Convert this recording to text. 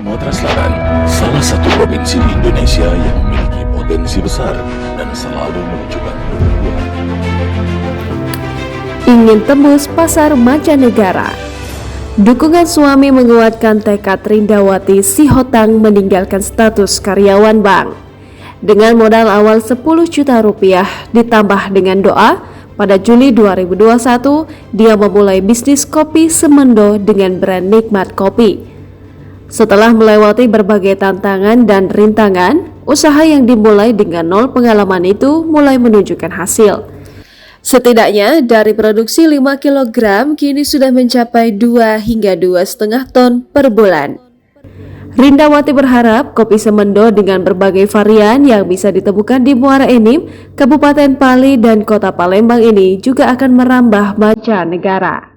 Sumatera Selatan, salah satu provinsi di Indonesia yang memiliki potensi besar dan selalu menunjukkan pertumbuhan. Ingin tembus pasar mancanegara. Dukungan suami menguatkan tekad Rindawati Sihotang meninggalkan status karyawan bank. Dengan modal awal 10 juta rupiah ditambah dengan doa, pada Juli 2021 dia memulai bisnis kopi Semendo dengan brand Nikmat Kopi. Setelah melewati berbagai tantangan dan rintangan, usaha yang dimulai dengan nol pengalaman itu mulai menunjukkan hasil. Setidaknya dari produksi 5 kg kini sudah mencapai 2 hingga 2,5 ton per bulan. Rindawati berharap kopi Semendo dengan berbagai varian yang bisa ditemukan di Muara Enim, Kabupaten Pali dan Kota Palembang ini juga akan merambah mancanegara.